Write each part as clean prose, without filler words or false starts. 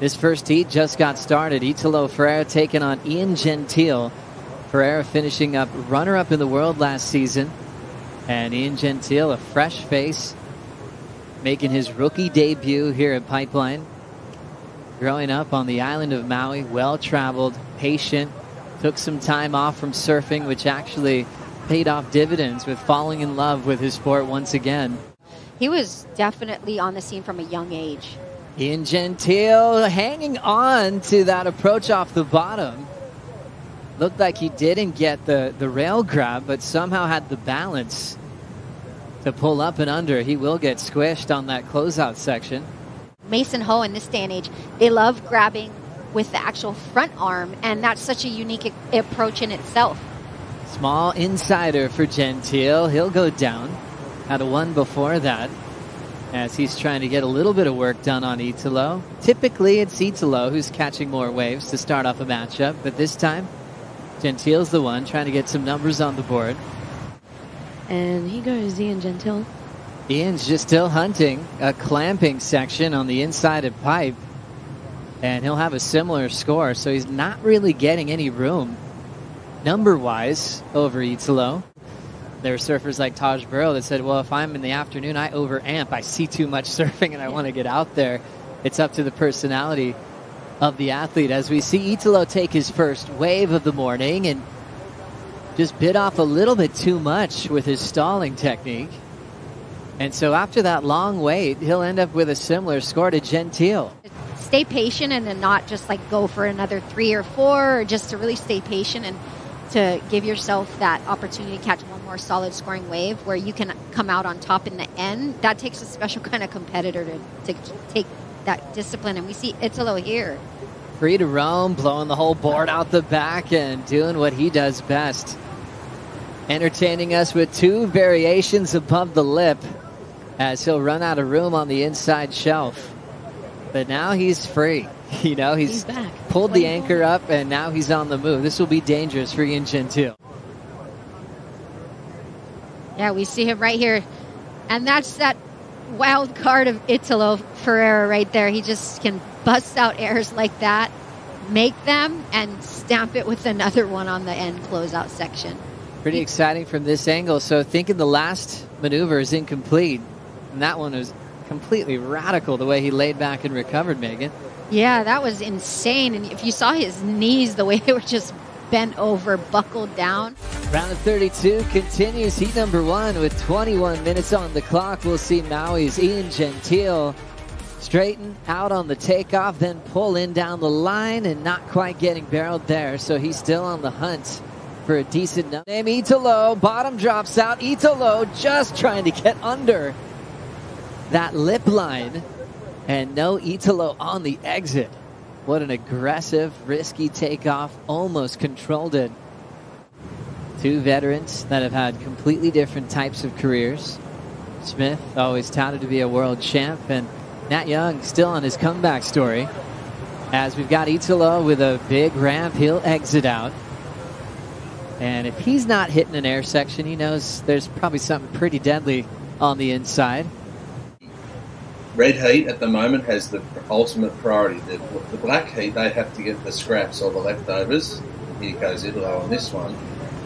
This first heat just got started. Italo Ferreira taking on Ian Gentil. Ferreira finishing up runner-up in the world last season. And Ian Gentil, a fresh face, making his rookie debut here at Pipeline. Growing up on the island of Maui, well-traveled, patient, took some time off from surfing, which actually paid off dividends with falling in love with his sport once again. He was definitely on the scene from a young age. Ian Gentil hanging on to that approach off the bottom. Looked like he didn't get the rail grab, but somehow had the balance to pull up and under. He will get squished on that closeout section. Mason Ho in this day and age, they love grabbing with the actual front arm, and that's such a unique approach in itself. Small insider for Gentil. He'll go down. Had a one before that, as he's trying to get a little bit of work done on Italo. Typically, it's Italo who's catching more waves to start off a matchup, but this time, Gentil's the one trying to get some numbers on the board. And he goes Ian Gentil. Ian's just still hunting a clamping section on the inside of pipe, and he'll have a similar score, so he's not really getting any room number-wise over Italo. There are surfers like Taj Burrow that said, well, if I'm in the afternoon, I over-amp. I see too much surfing and I want to get out there. It's up to the personality of the athlete. As we see Italo take his first wave of the morning and just bit off a little bit too much with his stalling technique. And so after that long wait, he'll end up with a similar score to Gentil. Stay patient and then not just like go for another 3 or 4, or just to really stay patient and to give yourself that opportunity to catch one more solid scoring wave where you can come out on top in the end. That takes a special kind of competitor to take that discipline, and we see Italo here. Free to roam, blowing the whole board out the back and doing what he does best. Entertaining us with 2 variations above the lip as he'll run out of room on the inside shelf. But now he's free. You know, he's back. Pulled the anchor up, and now he's on the move. This will be dangerous for Ian Gentil. Yeah, we see him right here. And that's that wild card of Italo Ferreira right there. He just can bust out airs like that, make them, and stamp it with another one on the end closeout section. Pretty exciting from this angle. So thinking the last maneuver is incomplete. And that one was completely radical, the way he laid back and recovered, Megan. Yeah, that was insane. And if you saw his knees, the way they were just bent over, buckled down. Round of 32 continues. Heat number 1 with 21 minutes on the clock. We'll see Maui's Ian Gentil straighten out on the takeoff, then pull in down the line and not quite getting barreled there. So he's still on the hunt for a decent number. Name Italo, bottom drops out. Italo just trying to get under that lip line. And no Italo on the exit. What an aggressive, risky takeoff. Almost controlled it. 2 veterans that have had completely different types of careers. Smith, always touted to be a world champ, and Nat Young still on his comeback story. As we've got Italo with a big ramp, he'll exit out. And if he's not hitting an air section, he knows there's probably something pretty deadly on the inside. Red heat at the moment has the ultimate priority. The black heat, they have to get the scraps or the leftovers. Here goes Italo on this one.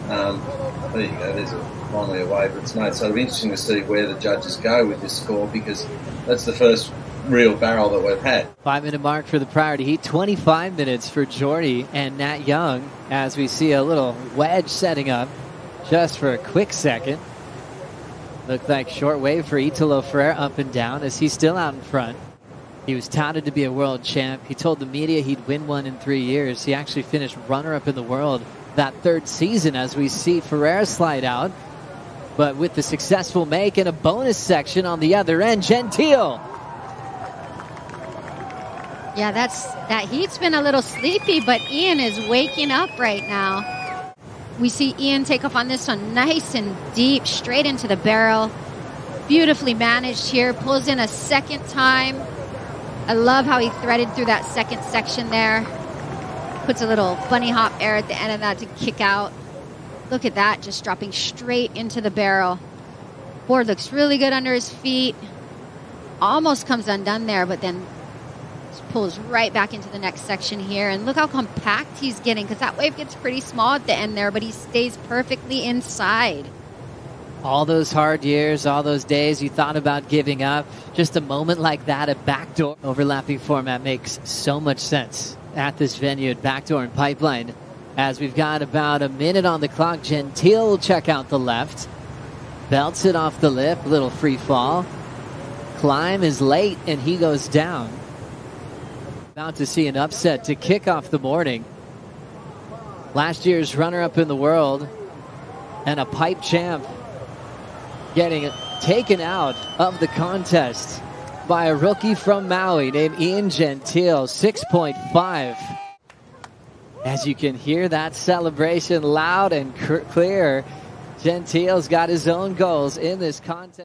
There you go, there's finally a wave that's made. So it'll be interesting to see where the judges go with this score, because that's the first real barrel that we've had. 5-minute mark for the priority heat, 25 minutes for Jordy and Nat Young, as we see a little wedge setting up just for a quick second. Looked like short wave for Italo Ferreira up and down as he's still out in front. He was touted to be a world champ. He told the media he'd win one in 3 years. He actually finished runner-up in the world that 3rd season as we see Ferreira slide out. But with the successful make and a bonus section on the other end, Gentil. Yeah, that heat's been a little sleepy, but Ian is waking up right now. We see Ian take off on this one nice and deep, straight into the barrel. Beautifully managed here. Pulls in a second time. I love how he threaded through that second section there. Puts a little bunny hop air at the end of that to kick out. Look at that, just dropping straight into the barrel. Board looks really good under his feet. Almost comes undone there, but then Just pulls right back into the next section here. And look how compact he's getting, because that wave gets pretty small at the end there, but he stays perfectly inside. All those hard years, all those days you thought about giving up, just a moment like that, a backdoor overlapping format makes so much sense at this venue at Backdoor and Pipeline. As we've got about a minute on the clock, Gentil will check out the left. Belts it off the lip, little free fall. Climb is late and he goes down. About to see an upset to kick off the morning. Last year's runner-up in the world and a pipe champ getting taken out of the contest by a rookie from Maui named Ian Gentil, 6.5. As you can hear that celebration loud and clear, Gentil's got his own goals in this contest.